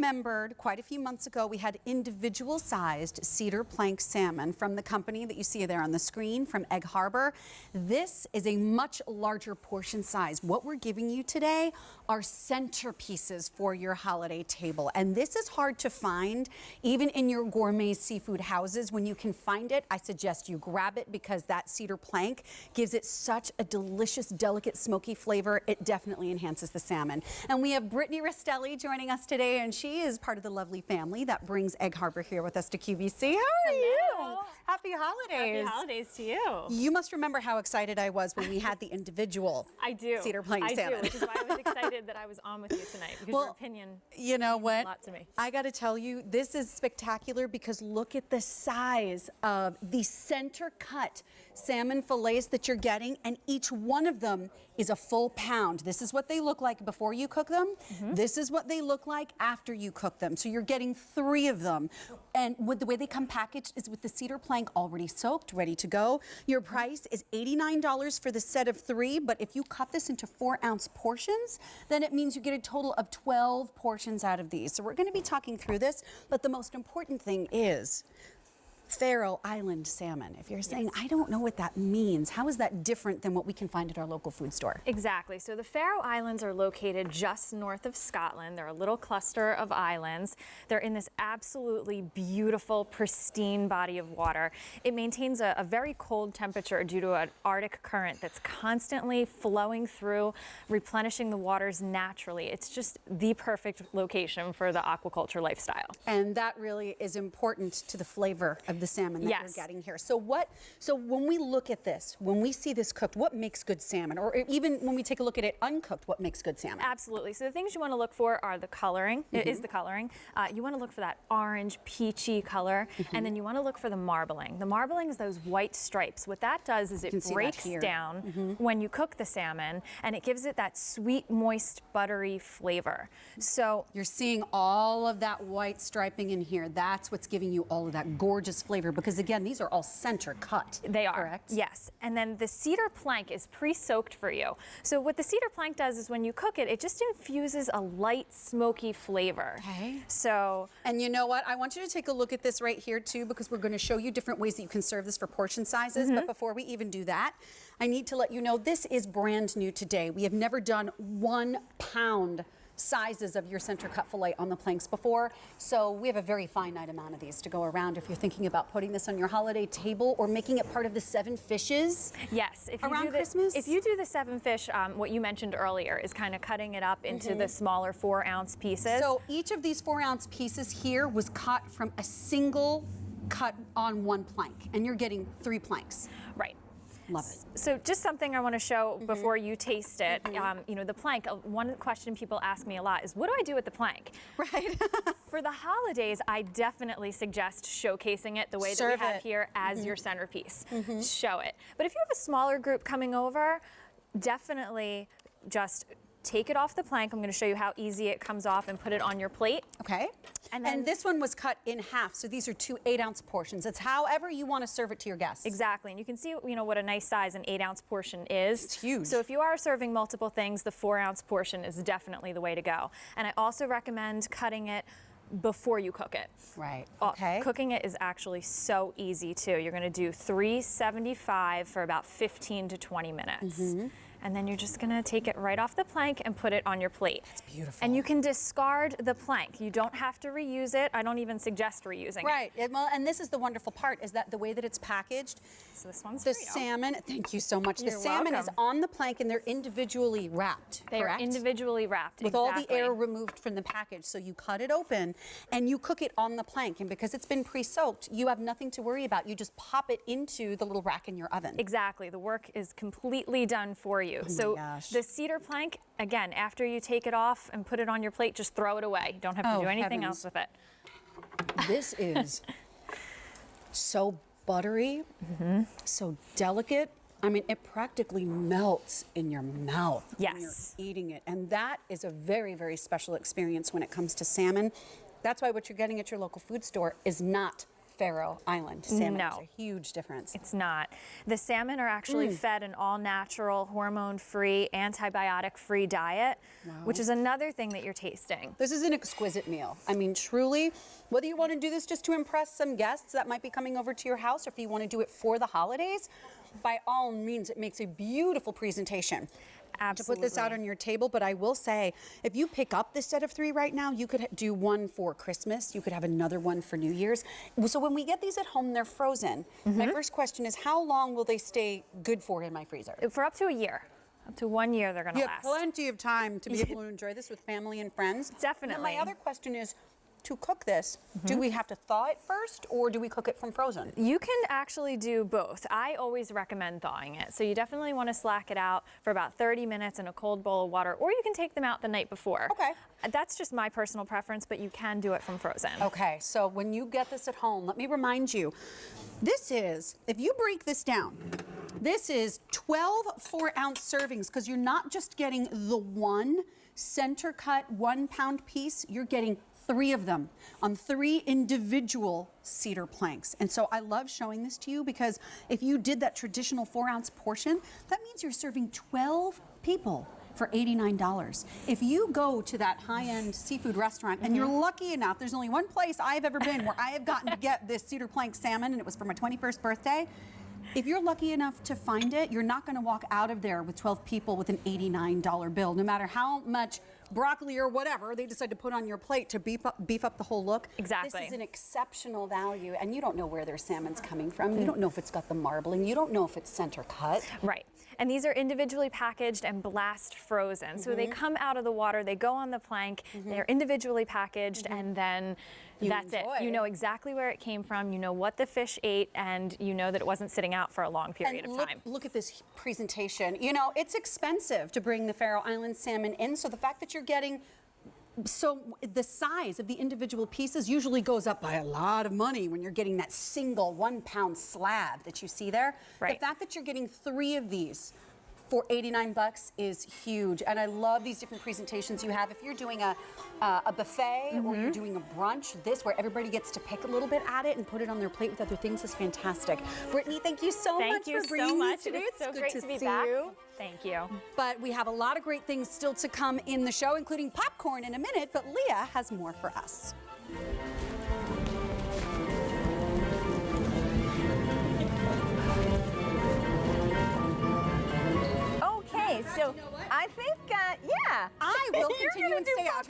remembered quite a few months ago, we had individual sized cedar plank salmon from the company that you see there on the screen from Egg Harbor. This is a much larger portion size. What we're giving you today are centerpieces for your holiday table. And this is hard to find even in your gourmet seafood houses. When you can find it, I suggest you grab it because that cedar plank gives it such a delicious, delicate, smoky flavor. It definitely enhances the salmon. And we have Brittany Restelli joining us today, and she is part of the lovely family that brings Egg Harbor here with us to QVC. How are you? Happy holidays. Happy holidays to you. You must remember how excited I was when we had the individual cedar plank salmon. I do, which is why I was excited that I was on with you tonight, because your opinion you know what? means a lot to me. I got to tell you, this is spectacular because look at the size of the center cut salmon fillets that you're getting, and each one of them is a full pound. This is what they look like before you cook them. This is what they look like after you cook them. So you're getting 3 of them. And with the way they come packaged is with the cedar plank already soaked, ready to go. Your price is $89 for the set of 3, but if you cut this into 4-ounce portions, then it means you get a total of 12 portions out of these. So we're going to be talking through this, but the most important thing is Faroe Island salmon. If you're saying, I don't know what that means, how is that different than what we can find at our local food store? Exactly. So the Faroe Islands are located just north of Scotland. They're a little cluster of islands. They're in this absolutely beautiful, pristine body of water. It maintains a very cold temperature due to an Arctic current that's constantly flowing through, replenishing the waters naturally. It's just the perfect location for the aquaculture lifestyle. And that really is important to the flavor of the salmon that you're getting here. So when we look at this, when we see this cooked, what makes good salmon? Or even when we take a look at it uncooked, what makes good salmon? Absolutely. So the things you want to look for are the coloring. It is the coloring. You want to look for that orange, peachy color, and then you want to look for the marbling. The marbling is those white stripes. What that does is it breaks down when you cook the salmon, and it gives it that sweet, moist, buttery flavor. So you're seeing all of that white striping in here. That's what's giving you all of that gorgeous flavor, because again, these are all center cut. They are, correct? Yes. And then the cedar plank is pre-soaked for you. So what the cedar plank does is when you cook it, it just infuses a light, smoky flavor. Okay. So, and you know what? I want you to take a look at this right here too, because we're going to show you different ways that you can serve this for portion sizes. But before we even do that, I need to let you know this is brand new today. We have never done 1 pound sizes of your center cut fillet on the planks before. So we have a very finite amount of these to go around if you're thinking about putting this on your holiday table or making it part of the 7 fishes. Yes. If around Christmas? If you do the 7 fish, what you mentioned earlier is kind of cutting it up into the smaller 4-ounce pieces. So each of these 4-ounce pieces here was cut from a single cut on 1 plank, and you're getting 3 planks. Right. Love it. So just something I want to show before you taste it. You know, the plank, one question people ask me a lot is, what do I do with the plank? Right. For the holidays, I definitely suggest showcasing it the way that we have here as your centerpiece. Show it. But if you have a smaller group coming over, definitely just take it off the plank. I'm going to show you how easy it comes off and put it on your plate. Okay. And this one was cut in half, so these are 2 8-ounce portions. It's however you want to serve it to your guests. Exactly, and you can see, you know, what a nice size an 8-ounce portion is. It's huge. So if you are serving multiple things, the 4-ounce portion is definitely the way to go. And I also recommend cutting it before you cook it. Right. Okay. Cooking it is actually so easy too. You're going to do 375 for about 15 to 20 minutes. And then you're just gonna take it right off the plank and put it on your plate. It's beautiful. And you can discard the plank. You don't have to reuse it. I don't even suggest reusing it. Right. Well, and this is the wonderful part, is that the way that it's packaged, so this one's the for you. salmon, thank you so much. You're the salmon welcome. is on the plank and they're individually wrapped, They correct? are individually wrapped, with all the air removed from the package. So you cut it open and you cook it on the plank. And because it's been pre-soaked, you have nothing to worry about. You just pop it into the little rack in your oven. Exactly. The work is completely done for you. Oh my gosh. The cedar plank, again, after you take it off and put it on your plate, just throw it away. You don't have to do anything else with it. This is so buttery, so delicate. I mean, it practically melts in your mouth when you're eating it. And that is a very, very special experience when it comes to salmon. That's why what you're getting at your local food store is not Faroe Island salmon. No. It's a huge difference. It's not. The salmon are actually fed an all-natural, hormone-free, antibiotic-free diet, which is another thing that you're tasting. This is an exquisite meal. I mean, truly, whether you want to do this just to impress some guests that might be coming over to your house, or if you want to do it for the holidays, by all means, it makes a beautiful presentation. Absolutely. To put this out on your table, but I will say, if you pick up this set of 3 right now, you could do one for Christmas, you could have another one for New Year's. So when we get these at home, they're frozen. My first question is, how long will they stay good for in my freezer? For up to a year. Up to 1 year, they're going to You last. have plenty of time to be able to enjoy this with family and friends. Definitely. And my other question is, to cook this, do we have to thaw it first, or do we cook it from frozen? You can actually do both. I always recommend thawing it. So you definitely want to slack it out for about 30 minutes in a cold bowl of water, or you can take them out the night before. Okay. That's just my personal preference, but you can do it from frozen. Okay, so when you get this at home, let me remind you, this is, if you break this down, this is 12 4-ounce servings, because you're not just getting the one center cut 1 pound piece, you're getting 3 of them on 3 individual cedar planks. And so I love showing this to you, because if you did that traditional 4-ounce portion, that means you're serving 12 people for $89. If you go to that high-end seafood restaurant and you're lucky enough, there's only one place I've ever been where I have gotten to get this cedar plank salmon, and it was for my 21st birthday. If you're lucky enough to find it, you're not going to walk out of there with 12 people with an $89 bill, no matter how much broccoli or whatever they decide to put on your plate to beef up the whole look. Exactly. This is an exceptional value, and you don't know where their salmon's coming from. You don't know if it's got the marbling. You don't know if it's center cut. Right. And these are individually packaged and blast frozen. So they come out of the water, they go on the plank, they're individually packaged, and then that's it. You know exactly where it came from, you know what the fish ate, and you know that it wasn't sitting out for a long period of time. Look at this presentation. You know, it's expensive to bring the Faroe Island salmon in, so the fact that you're getting the size of the individual pieces usually goes up by a lot of money when you're getting that single 1 pound slab that you see there. Right. The fact that you're getting 3 of these for $89 is huge, and I love these different presentations you have. If you're doing a buffet or you're doing a brunch, this where everybody gets to pick a little bit at it and put it on their plate with other things is fantastic. Brittany, thank you so much for bringing these today. It's so good great to be back. Thank you. But we have a lot of great things still to come in the show, including popcorn in a minute, but Leah has more for us. Okay, so I think, yeah. I will You're continue gonna and do stay out here.